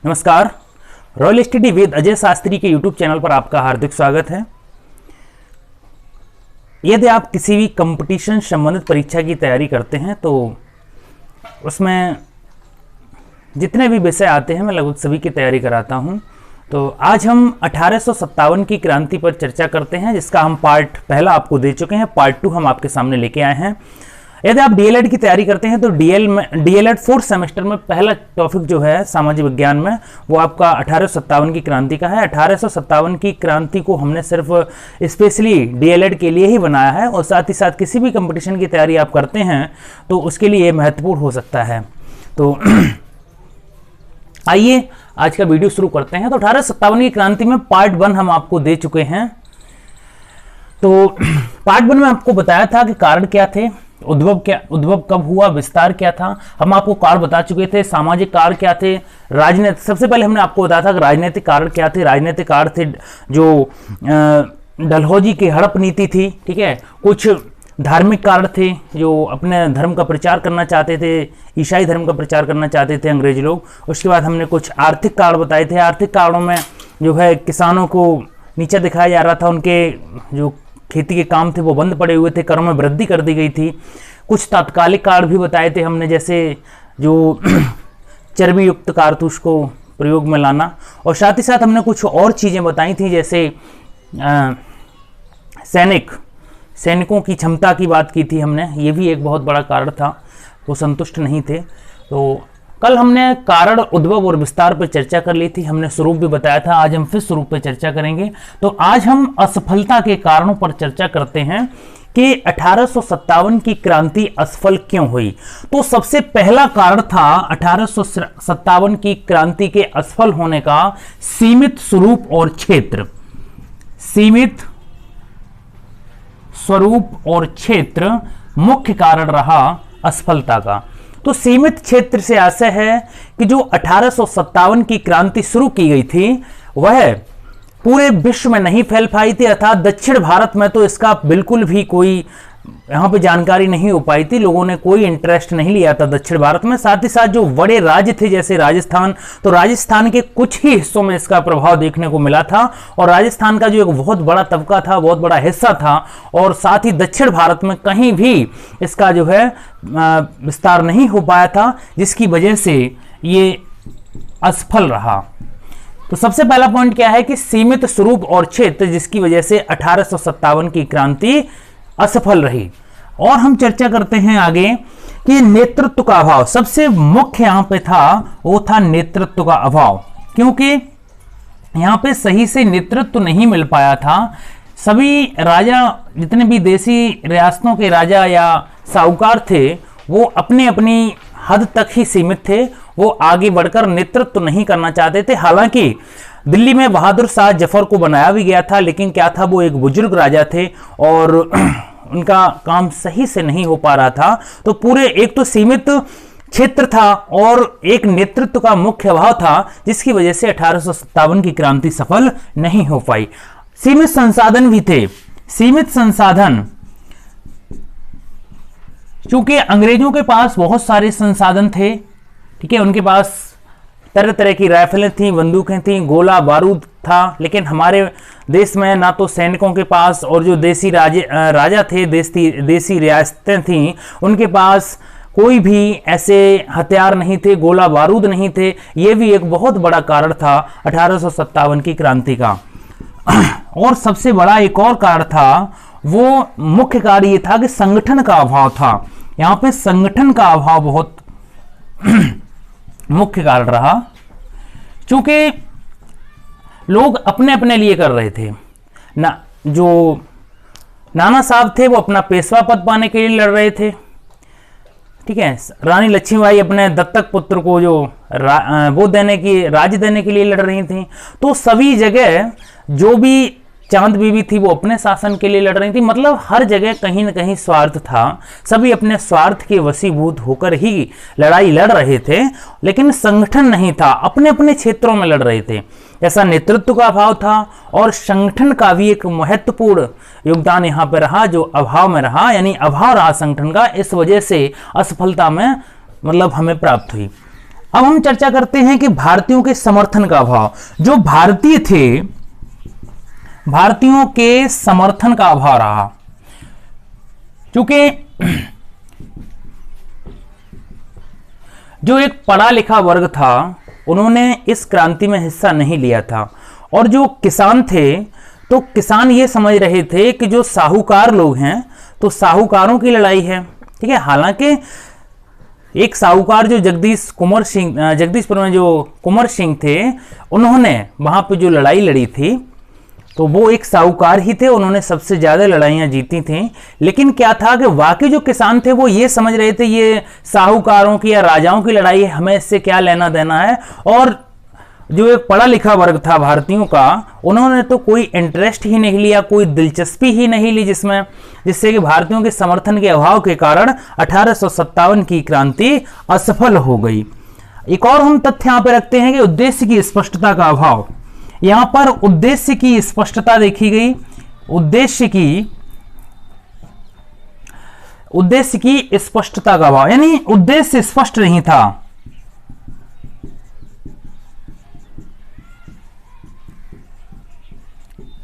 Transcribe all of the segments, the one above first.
नमस्कार, royal study with Ajay Shastri के YouTube channel पर आपका हार्दिक स्वागत है। यदि आप किसी भी कंपटीशन संबंधित परीक्षा की तैयारी करते हैं तो उसमें जितने भी विषय आते हैं मैं लगभग सभी की तैयारी कराता हूं। तो आज हम 1857 की क्रांति पर चर्चा करते हैं, जिसका हम पार्ट पहला आपको दे चुके हैं। पार्ट 2 हम आपके सामने लेके आए हैं। यदि आप डीएलएड की तैयारी करते हैं तो डीएलएड 4th सेमेस्टर में पहला टॉपिक जो है सामाजिक विज्ञान में वो आपका 1857 की क्रांति का है। 1857 की क्रांति को हमने सिर्फ स्पेशली डीएलएड के लिए ही बनाया है और साथ ही साथ किसी भी कंपटीशन की तैयारी आप करते हैं तो उसके लिए महत्वपूर्ण हो सकता है। तो आइए आज का वीडियो शुरू करते हैं। तो 1857 की क्रांति में पार्ट 1 हम आपको दे चुके हैं। तो पार्ट 1 में आपको बताया था कि कारण क्या थे, उद्भव कब हुआ, विस्तार क्या था। हम आपको कारण बता चुके थे, सामाजिक कारण क्या थे, राजनीतिक, सबसे पहले हमने आपको बताया था कि राजनीतिक कारण क्या थे। राजनीतिक कारण थे जो डलहौजी की हड़प नीति थी, ठीक है। कुछ धार्मिक कारण थे जो अपने धर्म का प्रचार करना चाहते थे, ईसाई धर्म का प्रचार करना चाहते थे अंग्रेज लोग। उसके बाद हमने कुछ आर्थिक कारण बताए थे। आर्थिक कारणों में जो है किसानों को नीचा दिखाया जा रहा था, उनके जो खेती के काम थे वो बंद पड़े हुए थे, करों में वृद्धि कर दी गई थी। कुछ तात्कालिक कारण भी बताए थे हमने, जैसे जो चर्बी युक्त कारतूस को प्रयोग में लाना, और साथ ही साथ हमने कुछ और चीज़ें बताई थी, जैसे सैनिकों की क्षमता की बात की थी हमने। ये भी एक बहुत बड़ा कारण था, वो संतुष्ट नहीं थे। तो कल हमने कारण, उद्भव और विस्तार पर चर्चा कर ली थी, हमने स्वरूप भी बताया था। आज हम फिर स्वरूप पर चर्चा करेंगे। तो आज हम असफलता के कारणों पर चर्चा करते हैं कि 1857 की क्रांति असफल क्यों हुई। तो सबसे पहला कारण था 1857 की क्रांति के असफल होने का सीमित स्वरूप और क्षेत्र। सीमित स्वरूप और क्षेत्र मुख्य कारण रहा असफलता का। तो सीमित क्षेत्र से आशय है कि जो 1857 की क्रांति शुरू की गई थी वह पूरे विश्व में नहीं फैल पाई थी, अर्थात दक्षिण भारत में तो इसका बिल्कुल भी कोई यहाँ पे जानकारी नहीं हो पाई थी। लोगों ने कोई इंटरेस्ट नहीं लिया था दक्षिण भारत में। साथ ही साथ जो बड़े राज्य थे जैसे राजस्थान, तो राजस्थान के कुछ ही हिस्सों में इसका प्रभाव देखने को मिला था, और राजस्थान का जो एक बहुत बड़ा तबका था, बहुत बड़ा हिस्सा था, और साथ ही दक्षिण भारत में कहीं भी इसका जो है विस्तार नहीं हो पाया था, जिसकी वजह से ये असफल रहा। तो सबसे पहला पॉइंट क्या है कि सीमित स्वरूप और क्षेत्र, जिसकी वजह से 1857 की क्रांति असफल रही। और हम चर्चा करते हैं आगे कि नेतृत्व का अभाव सबसे मुख्य यहां पे था, वो था नेतृत्व का अभाव, क्योंकि यहां पे सही से नेतृत्व नहीं मिल पाया था। सभी राजा, जितने भी देसी रियासतों के राजा या साहूकार थे, वो अपनी अपनी हद तक ही सीमित थे, वो आगे बढ़कर नेतृत्व नहीं करना चाहते थे। हालांकि दिल्ली में बहादुर शाह जफर को बनाया भी गया था, लेकिन क्या था, वो एक बुजुर्ग राजा थे और उनका काम सही से नहीं हो पा रहा था। तो पूरे एक तो सीमित क्षेत्र था और एक नेतृत्व का मुख्य अभाव था, जिसकी वजह से 1857 की क्रांति सफल नहीं हो पाई। सीमित संसाधन भी थे। सीमित संसाधन, क्योंकि अंग्रेजों के पास बहुत सारे संसाधन थे, ठीक है, उनके पास तरह तरह की राइफलें थी, बंदूकें थी, गोला बारूद था, लेकिन हमारे देश में ना तो सैनिकों के पास, और जो देसी राजा थे, देसी रियासतें थीं, उनके पास कोई भी ऐसे हथियार नहीं थे, गोला बारूद नहीं थे। ये भी एक बहुत बड़ा कारण था 1857 की क्रांति का। और सबसे बड़ा एक और कारण था, वो मुख्य कारण ये था कि संगठन का अभाव था। यहाँ पे संगठन का अभाव बहुत मुख्य कारण रहा, क्योंकि लोग अपने अपने लिए कर रहे थे ना। जो नाना साहब थे वो अपना पेशवा पद पाने के लिए लड़ रहे थे, ठीक है। रानी लक्ष्मीबाई अपने दत्तक पुत्र को जो वो राज्य देने के लिए लड़ रही थी। तो सभी जगह जो भी चांद बीबी थी वो अपने शासन के लिए लड़ रही थी। मतलब हर जगह कहीं ना कहीं स्वार्थ था, सभी अपने स्वार्थ के वशीभूत होकर ही लड़ाई लड़ रहे थे, लेकिन संगठन नहीं था, अपने अपने क्षेत्रों में लड़ रहे थे। ऐसा नेतृत्व का अभाव था और संगठन का भी एक महत्वपूर्ण योगदान यहाँ पे रहा, जो अभाव में रहा, यानी अभाव रहा संगठन का। इस वजह से असफलता में मतलब हमें प्राप्त हुई। अब हम चर्चा करते हैं कि भारतीयों के समर्थन का अभाव। जो भारतीय थे, भारतीयों के समर्थन का अभाव रहा, क्योंकि जो एक पढ़ा लिखा वर्ग था उन्होंने इस क्रांति में हिस्सा नहीं लिया था, और जो किसान थे तो किसान ये समझ रहे थे कि जो साहूकार लोग हैं तो साहूकारों की लड़ाई है, ठीक है। हालांकि एक साहूकार जो जगदीशपुर में जो कुंवर सिंह थे, उन्होंने वहां पे जो लड़ाई लड़ी थी तो वो एक साहूकार ही थे, उन्होंने सबसे ज्यादा लड़ाइयां जीती थी। लेकिन क्या था कि वाकई जो किसान थे वो ये समझ रहे थे ये साहूकारों की या राजाओं की लड़ाई है, हमें इससे क्या लेना देना है। और जो एक पढ़ा लिखा वर्ग था भारतीयों का, उन्होंने तो कोई इंटरेस्ट ही नहीं लिया, कोई दिलचस्पी ही नहीं ली जिसमें, जिससे कि भारतीयों के समर्थन के अभाव के कारण 1857 की क्रांति असफल हो गई। एक और हम तथ्य यहां पर रखते हैं कि उद्देश्य की स्पष्टता का अभाव। यहां पर उद्देश्य की स्पष्टता देखी गई, उद्देश्य की स्पष्टता का अभाव, यानी उद्देश्य स्पष्ट नहीं था।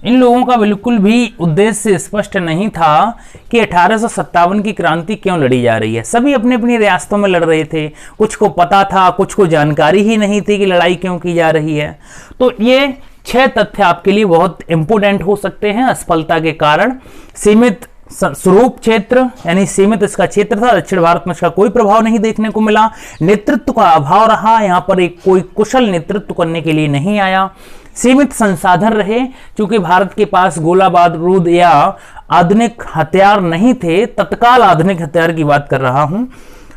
इन लोगों का बिल्कुल भी उद्देश्य स्पष्ट नहीं था कि 1857 की क्रांति क्यों लड़ी जा रही है। सभी अपनी अपनी रियासतों में लड़ रहे थे, कुछ को पता था, कुछ को जानकारी ही नहीं थी कि लड़ाई क्यों की जा रही है। तो ये 6 तथ्य आपके लिए बहुत इंपोर्टेंट हो सकते हैं असफलता के कारण। सीमित स्वरूप क्षेत्र, यानी सीमित इसका क्षेत्र था, दक्षिण भारत में इसका कोई प्रभाव नहीं देखने को मिला। नेतृत्व का अभाव रहा, यहां पर एक कोई कुशल नेतृत्व करने के लिए नहीं आया। सीमित संसाधन रहे, क्योंकि भारत के पास गोला बारूद या आधुनिक हथियार नहीं थे, तत्काल आधुनिक हथियार की बात कर रहा हूं।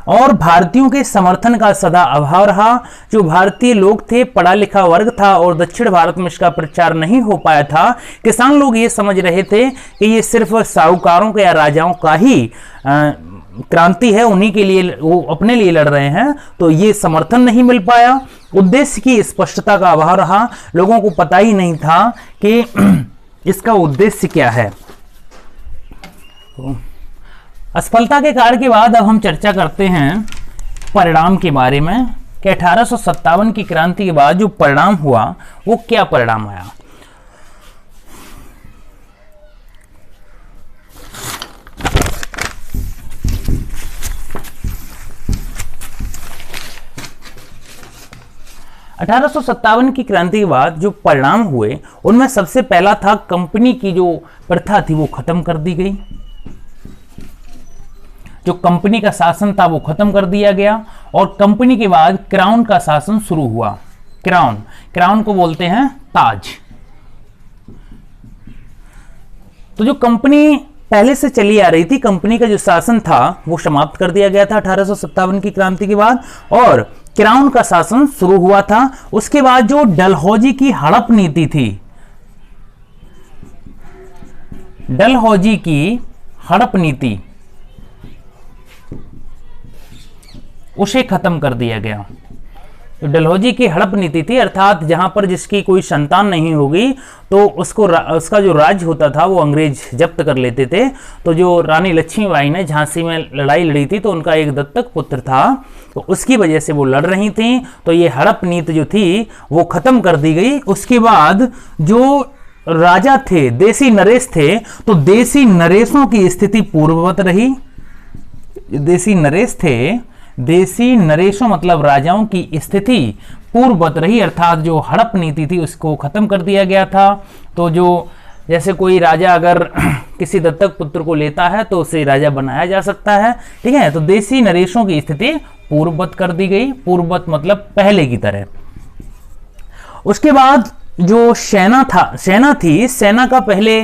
और भारतीयों के समर्थन का सदा अभाव रहा। जो भारतीय लोग थे, पढ़ा लिखा वर्ग था और दक्षिण भारत में इसका प्रचार नहीं हो पाया था। किसान लोग ये समझ रहे थे कि ये सिर्फ साहूकारों के या राजाओं का ही क्रांति है, उन्हीं के लिए, वो अपने लिए लड़ रहे हैं, तो ये समर्थन नहीं मिल पाया। उद्देश्य की स्पष्टता का अभाव रहा, लोगों को पता ही नहीं था कि इसका उद्देश्य क्या है। असफलता के कारण के बाद अब हम चर्चा करते हैं परिणाम के बारे में कि 1857 की क्रांति के बाद जो परिणाम हुआ वो क्या परिणाम आया। (1857) की क्रांति के बाद जो परिणाम हुए उनमें सबसे पहला था कंपनी की जो प्रथा थी वो खत्म कर दी गई। जो कंपनी का शासन था वो खत्म कर दिया गया और कंपनी के बाद क्राउन का शासन शुरू हुआ। क्राउन को बोलते हैं ताज। तो जो कंपनी पहले से चली आ रही थी, कंपनी का जो शासन था वो समाप्त कर दिया गया था 1857 की क्रांति के बाद और क्राउन का शासन शुरू हुआ था। उसके बाद जो डलहौजी की हड़प नीति थी, डलहौजी की हड़प नीति, उसे खत्म कर दिया गया। तो डलहौजी की हड़प नीति थी, अर्थात जहां पर जिसकी कोई संतान नहीं होगी तो उसका जो राज्य होता था वो अंग्रेज जब्त कर लेते थे। तो जो रानी लक्ष्मीबाई ने झांसी में लड़ाई लड़ी थी तो उनका एक दत्तक पुत्र था, तो उसकी वजह से वो लड़ रही थी। तो ये हड़प नीति जो थी वो खत्म कर दी गई। उसके बाद जो राजा थे, देसी नरेश थे, तो देसी नरेशों की स्थिति पूर्ववत रही। देसी नरेश थे, देसी नरेशों मतलब राजाओं की स्थिति पूर्ववत रही, अर्थात जो हड़प नीति थी उसको खत्म कर दिया गया था। तो जो जैसे कोई राजा अगर किसी दत्तक पुत्र को लेता है तो उसे राजा बनाया जा सकता है, ठीक है। तो देसी नरेशों की स्थिति पूर्ववत कर दी गई, पूर्ववत मतलब पहले की तरह। उसके बाद जो सेना थी, सेना का पहले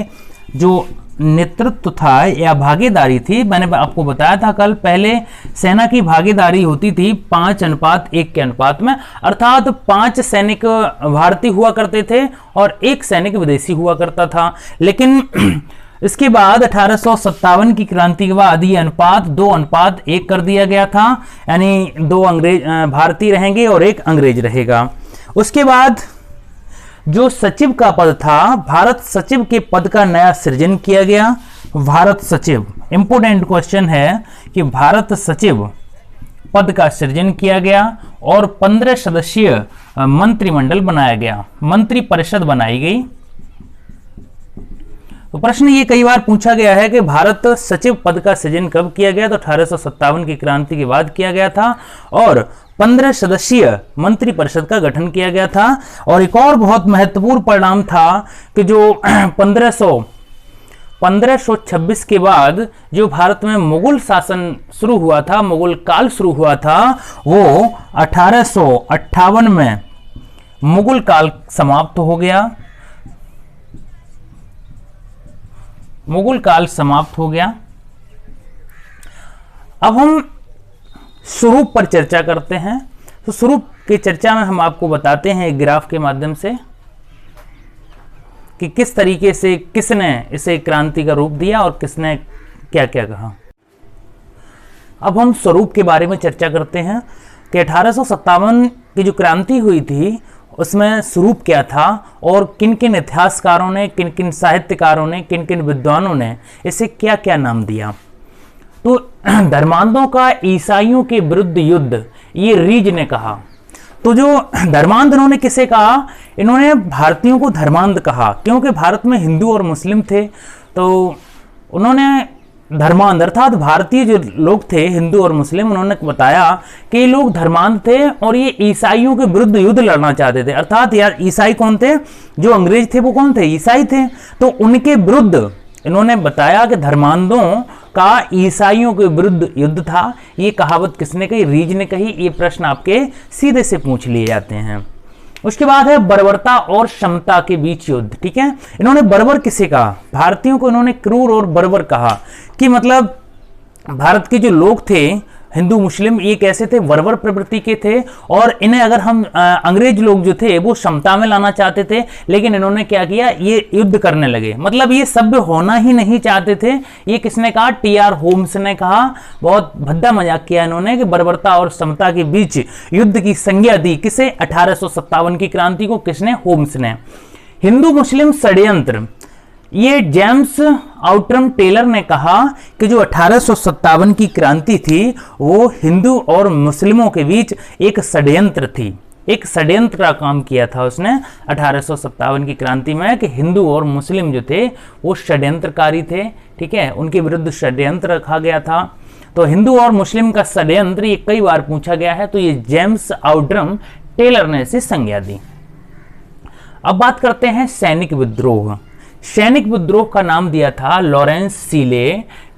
जो नेतृत्व था या भागीदारी थी, मैंने आपको बताया था कल, पहले सेना की भागीदारी होती थी 5:1 के अनुपात में, अर्थात 5 सैनिक भारतीय हुआ करते थे और 1 सैनिक विदेशी हुआ करता था। लेकिन इसके बाद 1857 की क्रांति के बाद ये अनुपात 2:1 कर दिया गया था, यानी 2 भारतीय रहेंगे और 1 अंग्रेज रहेगा। उसके बाद जो सचिव का पद था, भारत सचिव के पद का नया सृजन किया गया। भारत सचिव, इंपोर्टेंट क्वेश्चन है कि भारत सचिव पद का सृजन किया गया और 15 सदस्यीय मंत्रिमंडल बनाया गया, मंत्री परिषद बनाई गई। तो प्रश्न ये कई बार पूछा गया है कि भारत सचिव पद का सृजन कब किया गया, तो 1857 की क्रांति के बाद किया गया था और 15 सदस्यीय मंत्री परिषद का गठन किया गया था। और एक और बहुत महत्वपूर्ण परिणाम था कि जो 1526 के बाद जो भारत में मुगल शासन शुरू हुआ था, मुगल काल शुरू हुआ था, वो 1858 में मुगल काल समाप्त हो गया। मुगल काल समाप्त हो गया। अब हम स्वरूप पर चर्चा करते हैं। तो स्वरूप की चर्चा में हम आपको बताते हैं एक ग्राफ के माध्यम से कि किस तरीके से किसने इसे क्रांति का रूप दिया और किसने क्या क्या कहा। अब हम स्वरूप के बारे में चर्चा करते हैं कि 1857 की जो क्रांति हुई थी उसमें स्वरूप क्या था और किन किन इतिहासकारों ने, किन किन साहित्यकारों ने, किन किन विद्वानों ने इसे क्या क्या नाम दिया। तो धर्मांधों का ईसाइयों के विरुद्ध युद्ध, ये रीज ने कहा। तो जो धर्मांध इन्होंने किसे कहा, इन्होंने भारतीयों को धर्मांध कहा क्योंकि भारत में हिंदू और मुस्लिम थे। तो उन्होंने धर्मांध अर्थात भारतीय जो लोग थे हिंदू और मुस्लिम, उन्होंने बताया कि ये लोग धर्मांध थे और ये ईसाइयों के विरुद्ध युद्ध लड़ना चाहते थे। अर्थात यार ईसाई कौन थे, जो अंग्रेज थे वो कौन थे, ईसाई थे। तो उनके विरुद्ध इन्होंने बताया कि धर्मांधों का ईसाइयों के विरुद्ध युद्ध था। ये कहावत किसने कही, रीज ने कही। ये प्रश्न आपके सीधे से पूछ लिए जाते हैं। उसके बाद है बर्बरता और समता के बीच युद्ध। ठीक है, इन्होंने बर्बर किसे कहा, भारतीयों को इन्होंने क्रूर और बर्बर कहा कि मतलब भारत के जो लोग थे हिंदू मुस्लिम, ये कैसे थे, बर्बर प्रवृत्ति के थे और इन्हें अगर हम अंग्रेज लोग जो थे वो समता में लाना चाहते थे, लेकिन इन्होंने क्या किया, ये युद्ध करने लगे। मतलब ये सभ्य होना ही नहीं चाहते थे। ये किसने कहा, टी.आर. होम्स ने कहा। बहुत भद्दा मजाक किया इन्होंने कि बर्बरता और समता के बीच युद्ध की संज्ञा दी। किसे, 1857 की क्रांति को किसने, होम्स ने। हिंदू मुस्लिम षड्यंत्र, ये जेम्स आउट्रम टेलर ने कहा कि जो 1857 की क्रांति थी वो हिंदू और मुस्लिमों के बीच एक षड्यंत्र थी। एक षड्यंत्र का काम किया था उसने 1857 की क्रांति में कि हिंदू और मुस्लिम जो थे वो षड्यंत्रकारी थे। ठीक है, उनके विरुद्ध षड्यंत्र रखा गया था। तो हिंदू और मुस्लिम का षड्यंत्र ये कई बार पूछा गया है। तो ये जेम्स आउट्रम टेलर ने इसे संज्ञा दी। अब बात करते हैं सैनिक विद्रोह। सैनिक विद्रोह का नाम दिया था लॉरेंस सीले,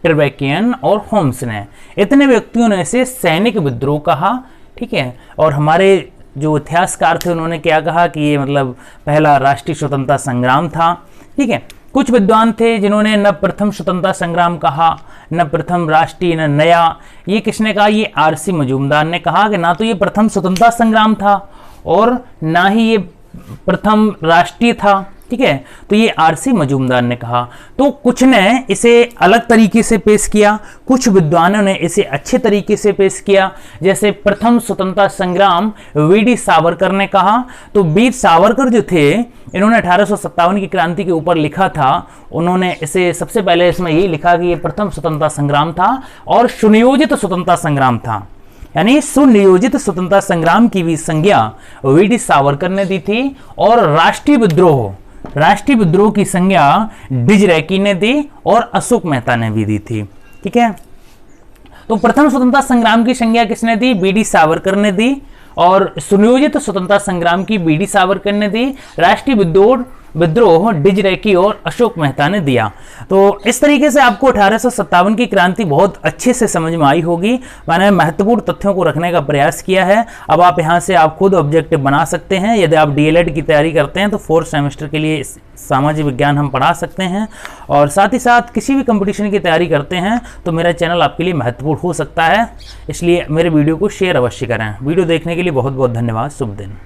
ट्रेवेकियन और होम्स ने। इतने व्यक्तियों ने इसे सैनिक विद्रोह कहा। ठीक है, और हमारे जो इतिहासकार थे उन्होंने क्या कहा कि ये मतलब पहला राष्ट्रीय स्वतंत्रता संग्राम था। ठीक है, कुछ विद्वान थे जिन्होंने न प्रथम स्वतंत्रता संग्राम कहा, न प्रथम राष्ट्रीय, न नया। ये किसने कहा, ये आर.सी. मजूमदार ने कहा कि ना तो ये प्रथम स्वतंत्रता संग्राम था और ना ही ये प्रथम राष्ट्रीय था। ठीक है, तो ये आर.सी. मजूमदार ने कहा। तो कुछ ने इसे अलग तरीके से पेश किया, कुछ विद्वानों ने इसे अच्छे तरीके से पेश किया। जैसे प्रथम स्वतंत्रता संग्राम वी.डी. सावरकर ने कहा। तो वीर सावरकर जो थे इन्होंने 1857 की क्रांति के ऊपर लिखा था। उन्होंने इसे सबसे पहले इसमें यही लिखा कि ये प्रथम स्वतंत्रता संग्राम था और सुनियोजित स्वतंत्रता संग्राम था। यानी सुनियोजित स्वतंत्रता संग्राम की भी संज्ञा वी.डी. सावरकर ने दी थी। और राष्ट्रीय विद्रोह की संज्ञा डिजरैकी ने दी और अशोक मेहता ने भी दी थी। ठीक है, तो प्रथम स्वतंत्रता संग्राम की संज्ञा किसने दी, वी.डी. सावरकर ने दी। और सुनियोजित स्वतंत्रता संग्राम की वी.डी. सावरकर ने दी। राष्ट्रीय विद्रोह डिजरैकी और अशोक मेहता ने दिया। तो इस तरीके से आपको 1857 की क्रांति बहुत अच्छे से समझ में आई होगी। मैंने महत्वपूर्ण तथ्यों को रखने का प्रयास किया है। अब आप यहाँ से आप खुद ऑब्जेक्टिव बना सकते हैं। यदि आप डीएलएड की तैयारी करते हैं तो 4th सेमेस्टर के लिए सामाजिक विज्ञान हम पढ़ा सकते हैं। और साथ ही साथ किसी भी कंपटीशन की तैयारी करते हैं तो मेरा चैनल आपके लिए महत्वपूर्ण हो सकता है। इसलिए मेरे वीडियो को शेयर अवश्य करें। वीडियो देखने के लिए बहुत बहुत धन्यवाद। शुभ दिन।